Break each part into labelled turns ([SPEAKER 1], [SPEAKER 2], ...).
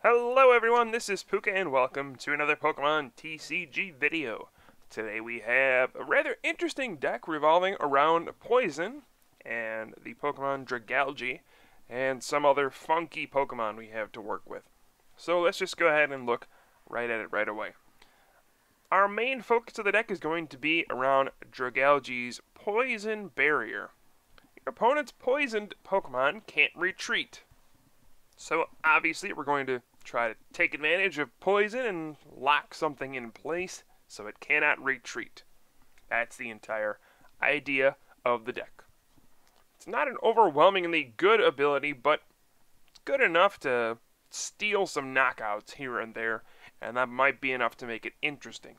[SPEAKER 1] Hello everyone, this is Pooka and welcome to another Pokemon TCG video. Today we have a rather interesting deck revolving around Poison and the Pokemon Dragalge and some other funky Pokemon we have to work with. So let's just go ahead and look right at it right away. Our main focus of the deck is going to be around Dragalge's Poison Barrier. Your opponent's poisoned Pokemon can't retreat. So obviously we're going to try to take advantage of poison and lock something in place so it cannot retreat. That's the entire idea of the deck. It's not an overwhelmingly good ability, but it's good enough to steal some knockouts here and there, and that might be enough to make it interesting.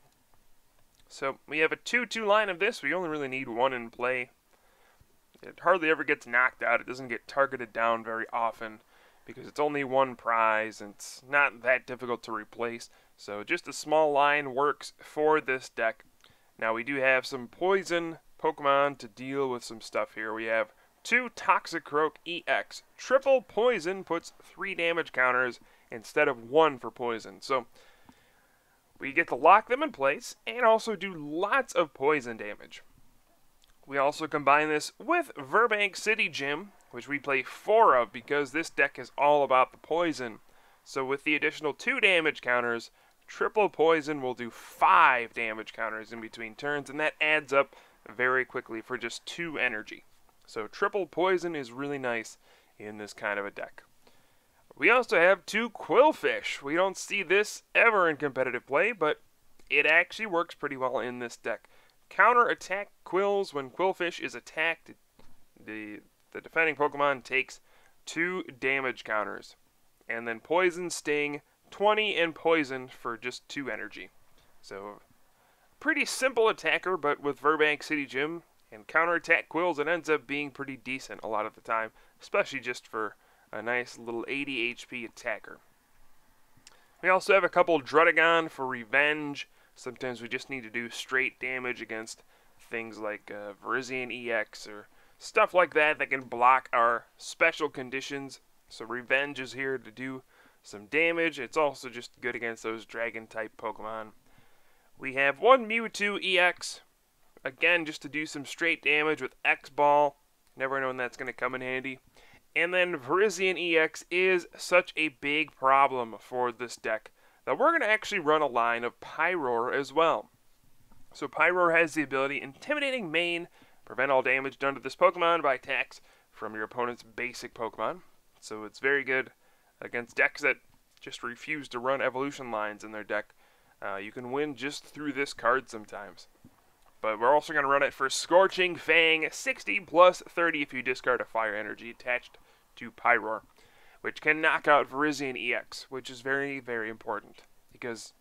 [SPEAKER 1] So we have a 2-2 line of this. We only really need one in play. It hardly ever gets knocked out. It doesn't get targeted down very often, because it's only one prize and it's not that difficult to replace. So just a small line works for this deck. Now we do have some poison Pokemon to deal with some stuff here. We have 2 Toxicroak EX. Triple poison puts 3 damage counters instead of 1 for poison. So we get to lock them in place and also do lots of poison damage. We also combine this with Burbank City Gym, which we play 4 of because this deck is all about the poison. So with the additional 2 damage counters, triple poison will do 5 damage counters in between turns, and that adds up very quickly for just 2 energy. So triple poison is really nice in this kind of a deck. We also have 2 Qwilfish. We don't see this ever in competitive play, but it actually works pretty well in this deck. Counter attack Quills when Qwilfish is attacked. The defending Pokemon takes 2 damage counters. And then Poison, Sting, 20 and Poison for just 2 energy. So, pretty simple attacker, but with Burbank City Gym and counterattack Quills, it ends up being pretty decent a lot of the time, especially just for a nice little 80 HP attacker. We also have a couple Dragalge for revenge. Sometimes we just need to do straight damage against things like Virizion EX or stuff like that can block our special conditions. So Revenge is here to do some damage. It's also just good against those dragon-type Pokemon. We have 1 Mewtwo EX, again just to do some straight damage with X-Ball. Never know when that's going to come in handy. And then Virizion EX is such a big problem for this deck that we're going to actually run a line of Pyroar as well. So Pyroar has the ability Intimidating Main, prevent all damage done to this Pokemon by attacks from your opponent's basic Pokemon. So it's very good against decks that just refuse to run evolution lines in their deck. You can win just through this card sometimes. But we're also going to run it for Scorching Fang, 60 plus 30 if you discard a fire energy attached to Pyroar, which can knock out Virizion EX, which is very, very important, because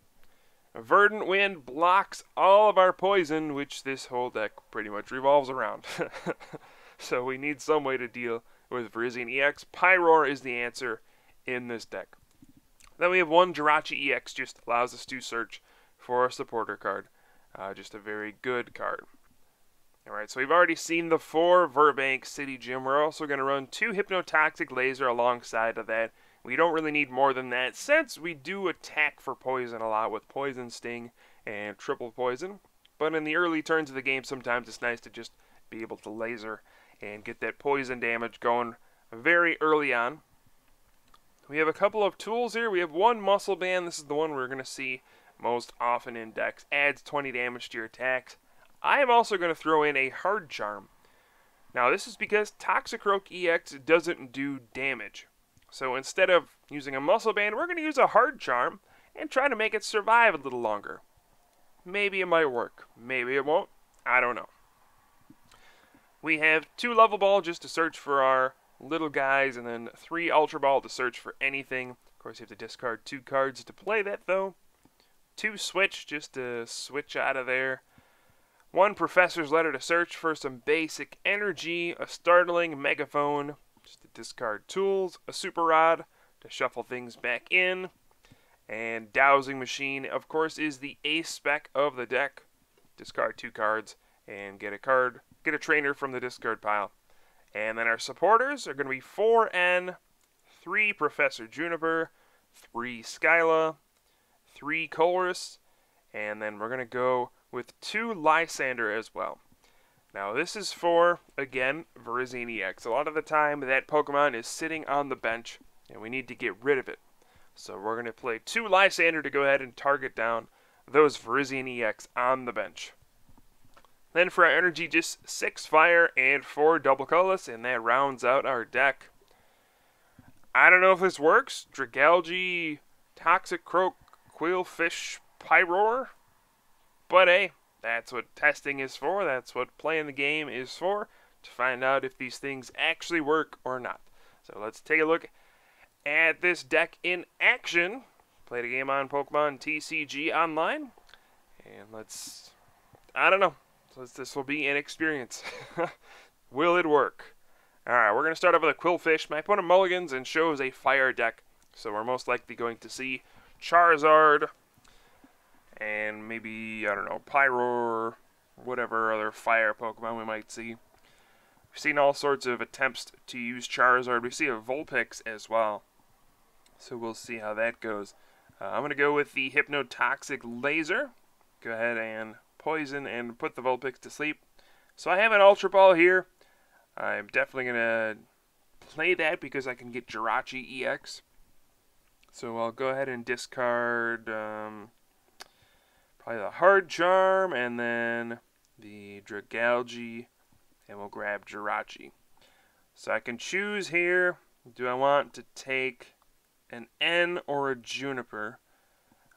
[SPEAKER 1] Verdant Wind blocks all of our poison, which this whole deck pretty much revolves around. So we need some way to deal with Virizion EX. Pyroar is the answer in this deck. Then we have 1 Jirachi EX, just allows us to search for a supporter card. Just a very good card. Alright, so we've already seen the 4 Burbank City Gym. We're also going to run 2 Hypnotoxic Laser alongside of that. We don't really need more than that, since we do attack for poison a lot with Poison, Sting, and Triple Poison. But in the early turns of the game, sometimes it's nice to just be able to laser and get that poison damage going very early on. We have a couple of tools here. We have 1 Muscle Band. This is the one we're going to see most often in decks. Adds 20 damage to your attacks. I am also going to throw in a Hard Charm. Now this is because Toxicroak EX doesn't do damage. So instead of using a Muscle Band, we're going to use a Hard Charm and try to make it survive a little longer. Maybe it might work. Maybe it won't. I don't know. We have 2 Level Ball just to search for our little guys, and then 3 Ultra Ball to search for anything. Of course, you have to discard 2 cards to play that, though. 2 Switch just to switch out of there. 1 Professor's Letter to search for some basic energy. A Startling Megaphone just to discard tools. A Super Rod to shuffle things back in. And Dowsing Machine, of course, is the ace spec of the deck. Discard 2 cards and get a trainer from the discard pile. And then our supporters are going to be 4N, 3 Professor Juniper, 3 Skyla, 3 Colress, and then we're going to go with 2 Lysander as well. Now this is for, again, Virizion EX. A lot of the time that Pokemon is sitting on the bench and we need to get rid of it. So we're going to play 2 Lysander to go ahead and target down those Virizion EX on the bench. Then for our energy, just 6 fire and 4 double colorless, and that rounds out our deck. I don't know if this works. Dragalge, Toxicroak, Qwilfish, Pyroar. But hey, that's what testing is for. That's what playing the game is for, to find out if these things actually work or not. So let's take a look at this deck in action. Played a game on Pokemon TCG Online. And I don't know. This will be an experience. Will it work? Alright, we're going to start off with a Qwilfish. My opponent mulligans and shows a fire deck. So we're most likely going to see Charizard. And maybe, I don't know, Pyroar. Whatever other fire Pokemon we might see. We've seen all sorts of attempts to use Charizard. We see a Vulpix as well. So we'll see how that goes. I'm going to go with the Hypnotoxic Laser. Go ahead and poison and put the Vulpix to sleep. So I have an Ultra Ball here. I'm definitely going to play that because I can get Jirachi EX. So I'll go ahead and discard probably the Hard Charm and then the Dragalge, and we'll grab Jirachi. So I can choose here, do I want to take an N or a Juniper?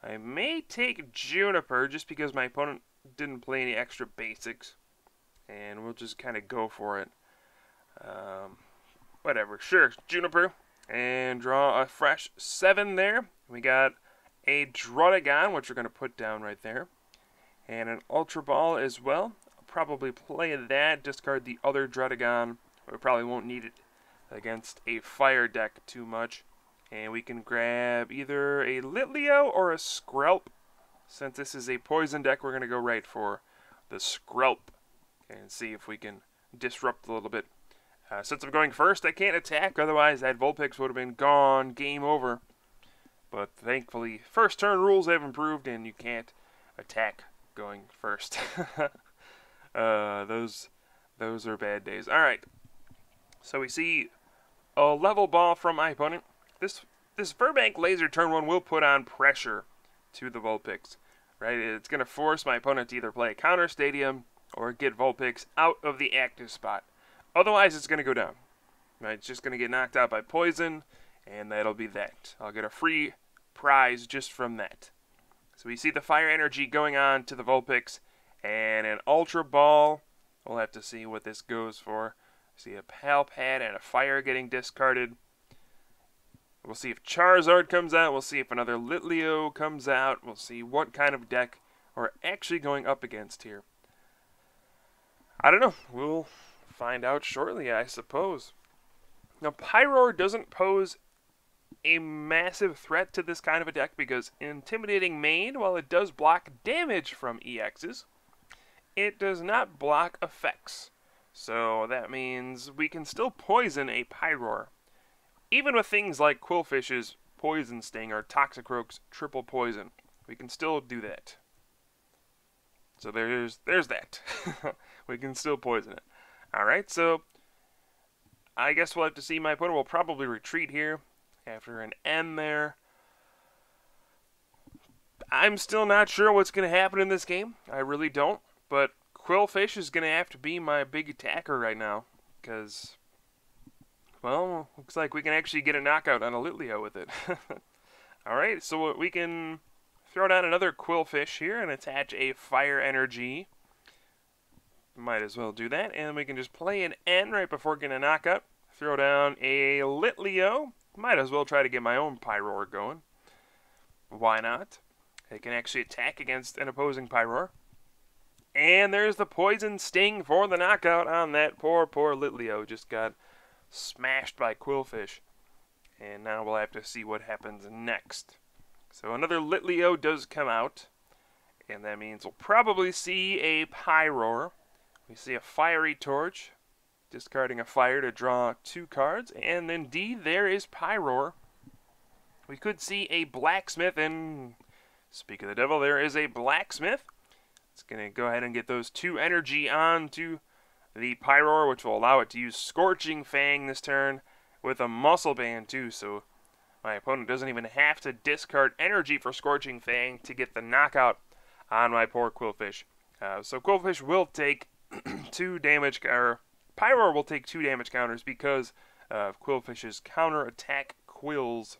[SPEAKER 1] I may take Juniper just because my opponent didn't play any extra basics, and we'll just kind of go for it. Whatever, sure, Juniper, and draw a fresh 7 there. We got a Dragalge, which we're going to put down right there, and an Ultra Ball as well. I'll probably play that, discard the other Dragalge. We probably won't need it against a fire deck too much. And we can grab either a Litleo or a Skrelp. Since this is a poison deck, we're going to go right for the Skrelp and see if we can disrupt a little bit. Since I'm going first, I can't attack. Otherwise, that Vulpix would have been gone. Game over. But thankfully, first turn rules have improved, and you can't attack going first. Those are bad days. All right. So we see a level ball from my opponent. This Verbank Laser turn 1 will put on pressure to the Vulpix, right? It's going to force my opponent to either play a counter stadium or get Vulpix out of the active spot. Otherwise, it's going to go down. Right? It's just going to get knocked out by poison, and that'll be that. I'll get a free prize just from that. So we see the fire energy going on to the Vulpix, and an Ultra Ball. We'll have to see what this goes for. See a Palpad and a fire getting discarded. We'll see if Charizard comes out. We'll see if another Litleo comes out. We'll see what kind of deck we're actually going up against here. I don't know. We'll find out shortly, I suppose. Now, Pyroar doesn't pose a massive threat to this kind of a deck because Intimidating Mane, while it does block damage from EXs, it does not block effects. So that means we can still poison a Pyroar. Even with things like Qwilfish's Poison Sting or Toxicroak's Triple Poison, we can still do that. So there's that. We can still poison it. Alright, so I guess we'll have to see. My opponent will probably retreat here after an N there. I'm still not sure what's going to happen in this game. I really don't. But Qwilfish is going to have to be my big attacker right now because, well, looks like we can actually get a knockout on a Litleo with it. Alright, so we can throw down another Qwilfish here and attach a Fire Energy. Might as well do that. And we can just play an N right before getting a knockout. Throw down a Litleo. Might as well try to get my own Pyroar going. Why not? It can actually attack against an opposing Pyroar. And there's the Poison Sting for the knockout on that poor Litleo. Just got smashed by Qwilfish. And now we'll have to see what happens next. So another Litleo does come out. And that means we'll probably see a Pyroar. We see a Fiery Torch. Discarding a fire to draw 2 cards. And indeed, there is Pyroar. we could see a blacksmith, and speak of the devil, there is a blacksmith. It's going to go ahead and get those 2 energy onto the Pyroar, which will allow it to use Scorching Fang this turn with a Muscle Band too, so my opponent doesn't even have to discard energy for Scorching Fang to get the knockout on my poor Qwilfish. So Qwilfish will take 2 damage, or Pyroar will take 2 damage counters because of Qwilfish's counter-attack quills.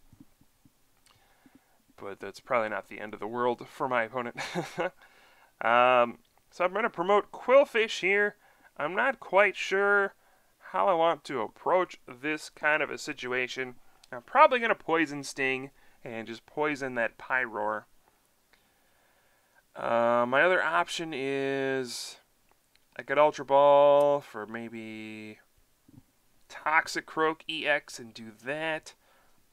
[SPEAKER 1] But that's probably not the end of the world for my opponent. So I'm going to promote Qwilfish here. I'm not quite sure how I want to approach this kind of a situation. I'm probably going to Poison Sting and just poison that Pyroar. My other option is I could Ultra Ball for maybe Toxicroak EX and do that.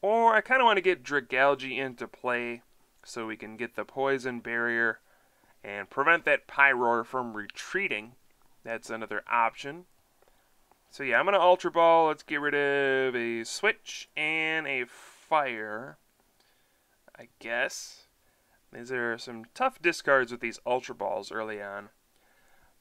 [SPEAKER 1] Or I kind of want to get Dragalge into play so we can get the poison barrier and prevent that Pyroar from retreating. That's another option. So yeah, I'm going to Ultra Ball. Let's get rid of a Switch and a Fire, I guess. These are some tough discards with these Ultra Balls early on.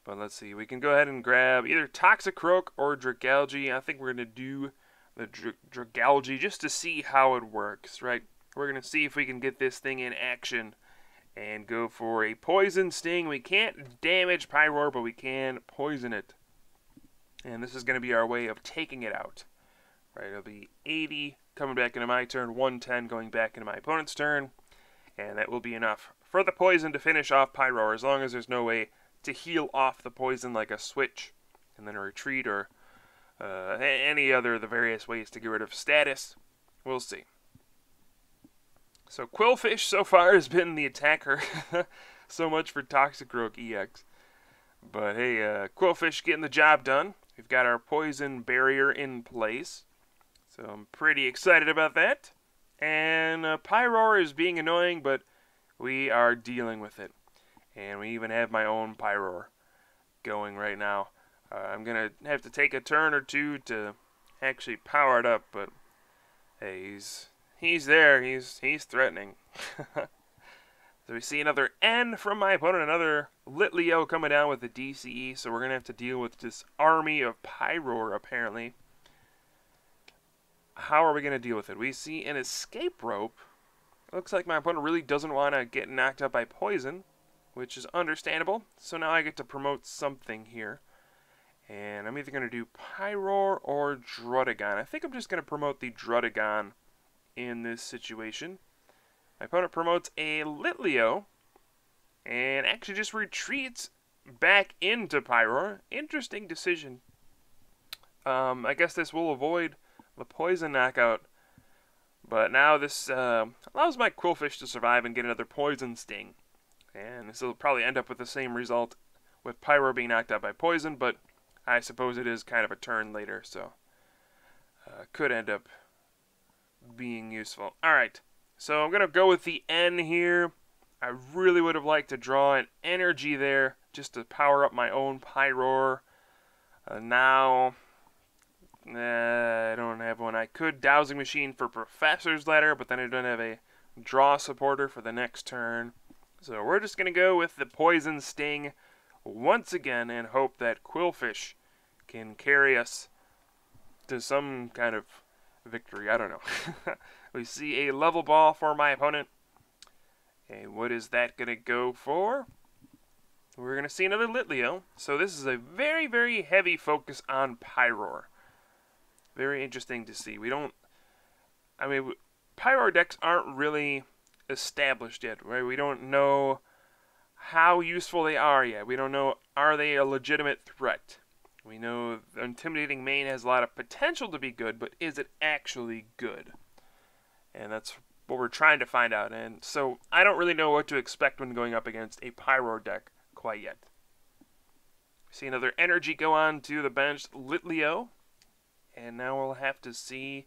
[SPEAKER 1] But let's see, we can go ahead and grab either Toxicroak or Dragalge. I think we're going to do the Dragalge just to see how it works, right? We're going to see if we can get this thing in action and go for a Poison Sting. We can't damage Pyroar, but we can poison it. And this is going to be our way of taking it out. Right, it'll be 80 coming back into my turn, 110 going back into my opponent's turn. And that will be enough for the poison to finish off Pyroar, as long as there's no way to heal off the poison like a switch and then a retreat or any other of the various ways to get rid of status. We'll see. So Qwilfish so far has been the attacker. So much for Toxicroak EX. But hey, Qwilfish getting the job done. We've got our poison barrier in place. So I'm pretty excited about that. And Pyroar is being annoying, but we are dealing with it. And we even have my own Pyroar going right now. I'm going to have to take a turn or two to actually power it up, but hey, he's there. He's threatening. So we see another N from my opponent, another Litleo coming down with the DCE, so we're going to have to deal with this army of Pyroar, apparently. How are we going to deal with it? We see an escape rope. Looks like my opponent really doesn't want to get knocked out by poison, which is understandable. So now I get to promote something here. And I'm either going to do Pyroar or Dragalge. I think I'm just going to promote the Dragalge in this situation. My opponent promotes a Litleo and actually just retreats back into Pyroar. Interesting decision. I guess this will avoid the poison knockout. But now this allows my Qwilfish to survive and get another Poison Sting. And this will probably end up with the same result with Pyroar being knocked out by poison, but I suppose it is kind of a turn later, so could end up being useful. Alright, so I'm going to go with the N here. I really would have liked to draw an energy there just to power up my own Pyroar. Now, I don't have one. I could Dowsing Machine for Professor's Ladder, but then I don't have a draw supporter for the next turn. So we're just going to go with the Poison Sting once again and hope that Qwilfish can carry us to some kind of victory. I don't know. We see a level ball for my opponent. And what is that going to go for? We're going to see another Litleo. So this is a very, very heavy focus on Pyroar. Very interesting to see. Pyroar decks aren't really established yet, right? We don't know how useful they are yet. We don't know, are they a legitimate threat? We know the Intimidating Mane has a lot of potential to be good, but is it actually good? And that's what we're trying to find out. And so I don't really know what to expect when going up against a Pyroar deck quite yet. See another energy go on to the bench, Litleo. And now we'll have to see,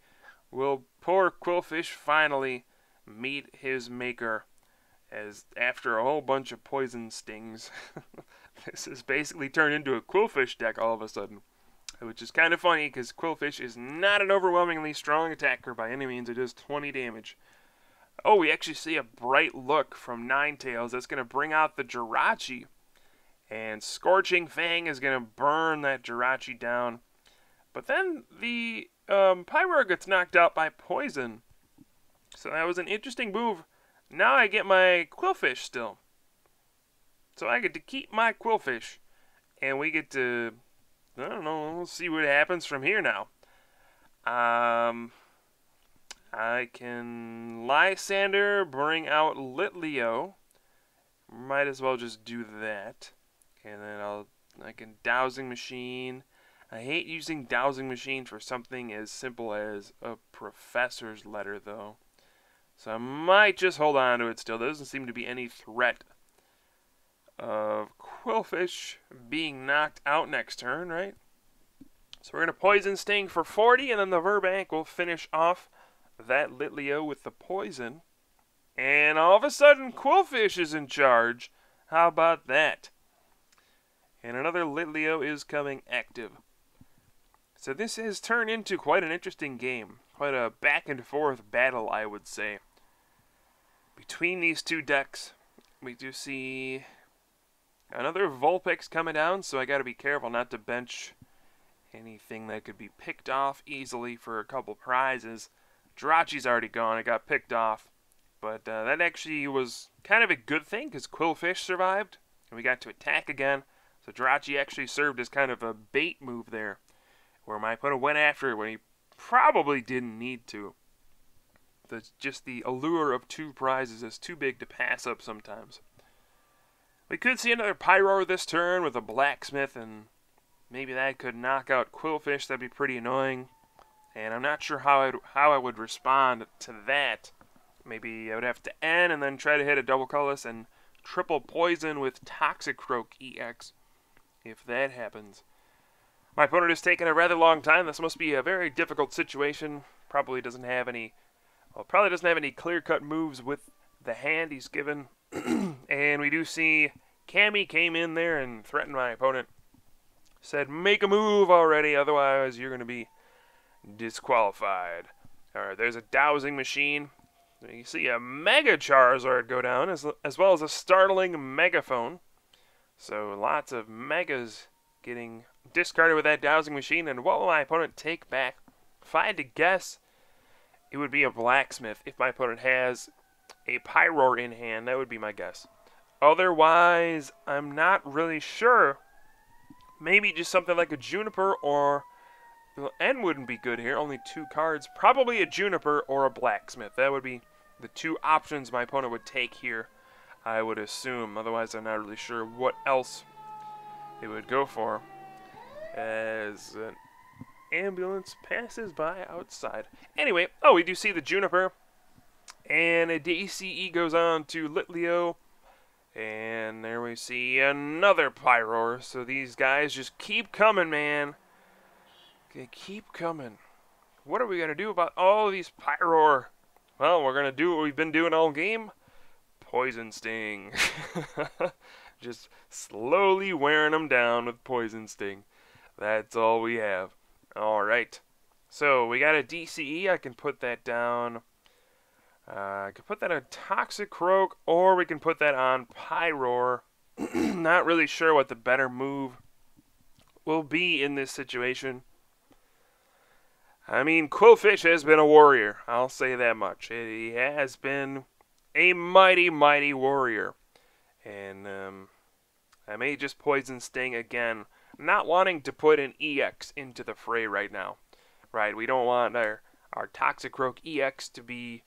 [SPEAKER 1] will poor Qwilfish finally meet his maker, as after a whole bunch of poison stings, this has basically turned into a Qwilfish deck all of a sudden, which is kind of funny because Qwilfish is not an overwhelmingly strong attacker by any means. It does 20 damage, Oh, we actually see a bright look from Ninetales. That's going to bring out the Jirachi. And Scorching Fang is going to burn that Jirachi down. But then the Pyroar gets knocked out by Poison. So that was an interesting move. Now I get my Qwilfish still. So I get to keep my Qwilfish. And we get to, I don't know, we'll see what happens from here now. I can Lysander, bring out Litleo. Might as well just do that. And then I can Dowsing Machine. I hate using Dowsing Machine for something as simple as a professor's letter, though. So I might just hold on to it still. There doesn't seem to be any threat of Qwilfish being knocked out next turn, right? So we're going to Poison Sting for 40, and then the Verbank will finish off that Litleo with the Poison. And all of a sudden, Qwilfish is in charge. How about that? And another Litleo is coming active. So this has turned into quite an interesting game. Quite a back and forth battle, I would say. Between these two decks, we do see another Vulpix coming down, so I got to be careful not to bench anything that could be picked off easily for a couple prizes. Jirachi's already gone. It got picked off. But that actually was kind of a good thing because Qwilfish survived. And we got to attack again. So Jirachi actually served as kind of a bait move there. Where my opponent went after it when he probably didn't need to. Just the allure of two prizes is too big to pass up sometimes. We could see another Pyroar this turn with a Blacksmith, and maybe that could knock out Qwilfish. That'd be pretty annoying. And I'm not sure how I would respond to that. Maybe I would have to end and then try to hit a double colorless and triple poison with Toxicroak EX. If that happens. My opponent has taken a rather long time. This must be a very difficult situation. Probably doesn't have any clear-cut moves with the hand he's given. And we do see Cammy came in there and threatened my opponent. Said, make a move already, otherwise you're going to be disqualified. Alright, there's a Dowsing Machine. You see a Mega Charizard go down, as well as a startling Megaphone. So lots of Megas getting discarded with that Dowsing Machine. And what will my opponent take back? If I had to guess, it would be a Blacksmith. If my opponent has a Pyroar in hand, that would be my guess. Otherwise, I'm not really sure. Maybe just something like a Juniper or... Well, N wouldn't be good here. Only 2 cards. Probably a Juniper or a Blacksmith. That would be the 2 options my opponent would take here, I would assume. Otherwise, I'm not really sure what else it would go for. As an ambulance passes by outside. Anyway, oh, we do see the Juniper. And a DCE goes on to Litleo. And there we see another Pyroar. So these guys just keep coming, man. They keep coming. What are we going to do about all these Pyroar? Well, we're going to do what we've been doing all game. Poison Sting. Just slowly wearing them down with Poison Sting. That's all we have. Alright. So, we got a DCE. I can put that down. I can put that on Toxicroak, or we can put that on Pyroar. Not really sure what the better move will be in this situation. I mean, Qwilfish has been a warrior. I'll say that much. He has been a mighty, mighty warrior. And I may just Poison Sting again. Not wanting to put an EX into the fray right now. Right, we don't want our Toxicroak EX to be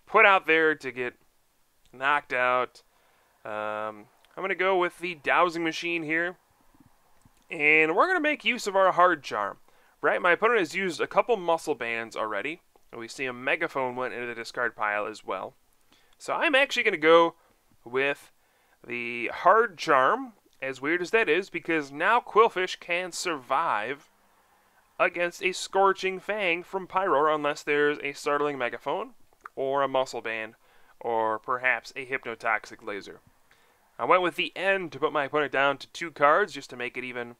[SPEAKER 1] put out there to get knocked out. I'm going to go with the Dowsing Machine here. And we're going to make use of our Hard Charm. Right, my opponent has used a couple Muscle Bands already. And we see a Megaphone went into the discard pile as well. So I'm actually going to go with the Hard Charm, as weird as that is, because now Qwilfish can survive against a Scorching Fang from Pyroar unless there's a Startling Megaphone, or a Muscle Band, or perhaps a Hypnotoxic Laser. I went with the End to put my opponent down to 2 cards, just to make it even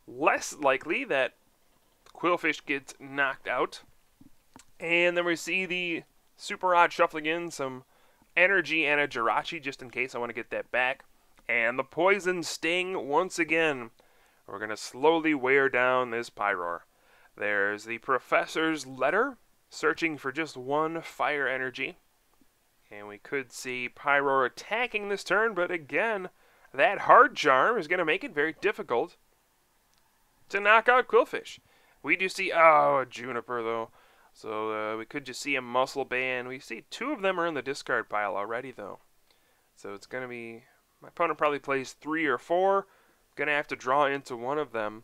[SPEAKER 1] less likely that Qwilfish gets knocked out. And then we see the Super Odd shuffling in some energy and a Jirachi just in case I want to get that back. And the Poison Sting once again. We're going to slowly wear down this Pyroar. There's the Professor's Letter, searching for just one fire energy. And we could see Pyroar attacking this turn, but again, that Hard Charm is going to make it very difficult to knock out Qwilfish. We do see, a Juniper though. So we could just see a Muscle Band. We see two of them are in the discard pile already though. So it's going to be, my opponent probably plays 3 or 4. Going to have to draw into one of them.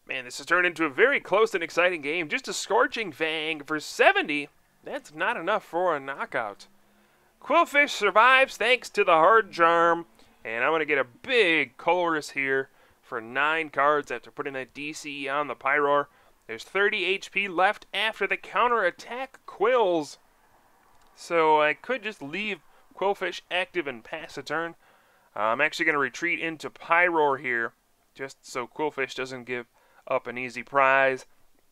[SPEAKER 1] Man, this has turned into a very close and exciting game. Just a Scorching Fang for 70. That's not enough for a knockout. Qwilfish survives thanks to the Hard Charm. And I'm going to get a big Colress here for 9 cards after putting that DCE on the Pyroar. There's 30 HP left after the counter-attack Quills. So I could just leave Qwilfish active and pass a turn. I'm actually going to retreat into Pyroar here, just so Qwilfish doesn't give up an easy prize.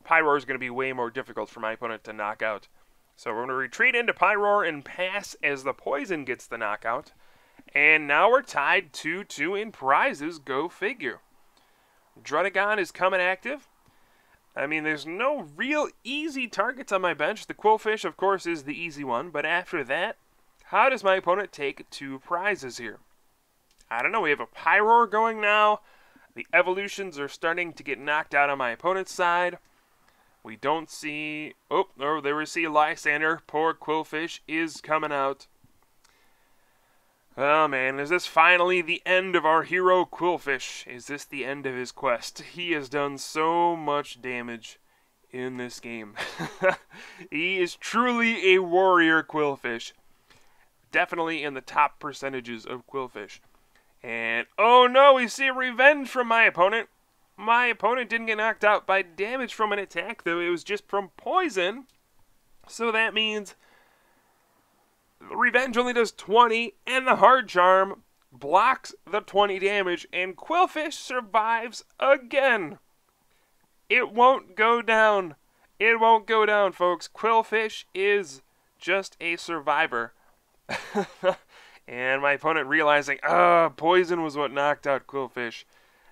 [SPEAKER 1] Pyroar is going to be way more difficult for my opponent to knock out. So we're going to retreat into Pyroar and pass as the Poison gets the knockout. And now we're tied 2-2 in prizes, go figure. Dragalge is coming active. I mean, there's no real easy targets on my bench. The Qwilfish, of course, is the easy one. But after that, how does my opponent take 2 prizes here? I don't know, we have a Pyroar going now. The evolutions are starting to get knocked out on my opponent's side. We don't see... Oh, there we see Lysander. Poor Qwilfish is coming out. Oh man, is this finally the end of our hero Qwilfish? Is this the end of his quest? He has done so much damage in this game. He is truly a warrior Qwilfish. Definitely in the top percentages of Qwilfish. And, oh no, we see revenge from my opponent. My opponent didn't get knocked out by damage from an attack, though. It was just from poison. So that means the revenge only does 20, and the Hard Charm blocks the 20 damage, and Qwilfish survives again. It won't go down. It won't go down, folks. Qwilfish is just a survivor. And my opponent realizing, poison was what knocked out Qwilfish,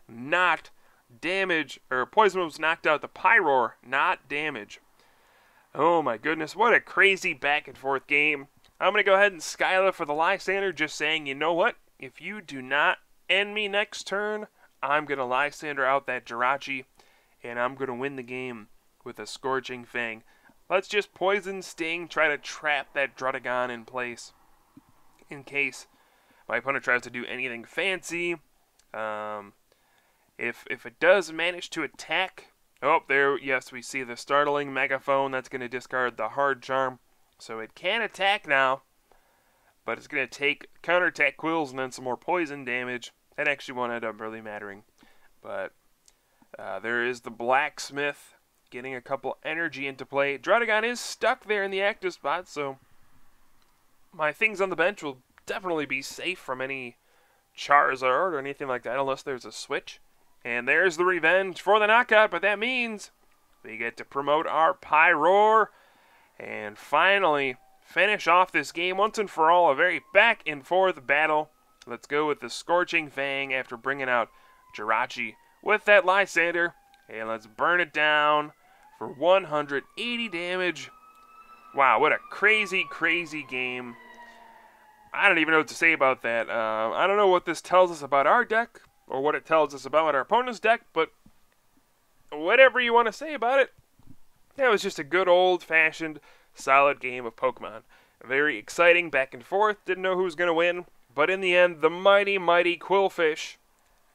[SPEAKER 1] not damage, or poison was knocked out the Pyroar, not damage. Oh my goodness, what a crazy back and forth game. I'm going to go ahead and Skyla for the Lysander, just saying, you know what? If you do not end me next turn, I'm going to Lysander out that Jirachi, and I'm going to win the game with a Scorching Fang. Let's just Poison Sting, try to trap that Dragalge in place in case my opponent tries to do anything fancy. If it does manage to attack, yes, we see the startling Megaphone. That's going to discard the Hard Charm. So it can attack now, but it's going to take counterattack Quills and then some more poison damage. That actually won't end up really mattering. But there is the Blacksmith getting a couple energy into play. Dragalge is stuck there in the active spot, so my things on the bench will definitely be safe from any Charizard or anything like that, unless there's a switch. And there's the revenge for the knockout, but that means we get to promote our Pyroar and finally finish off this game once and for all. A very back and forth battle. Let's go with the Scorching Fang after bringing out Jirachi with that Lysander. And let's burn it down for 180 damage. Wow, what a crazy, crazy game. I don't even know what to say about that. I don't know what this tells us about our deck or what it tells us about our opponent's deck, but whatever you want to say about it, that was just a good old-fashioned, solid game of Pokemon. Very exciting, back and forth, didn't know who was going to win, but in the end, the mighty, mighty Qwilfish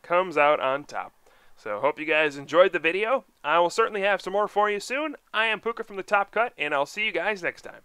[SPEAKER 1] comes out on top. So, hope you guys enjoyed the video. I will certainly have some more for you soon. I am Pooka from the Top Cut, and I'll see you guys next time.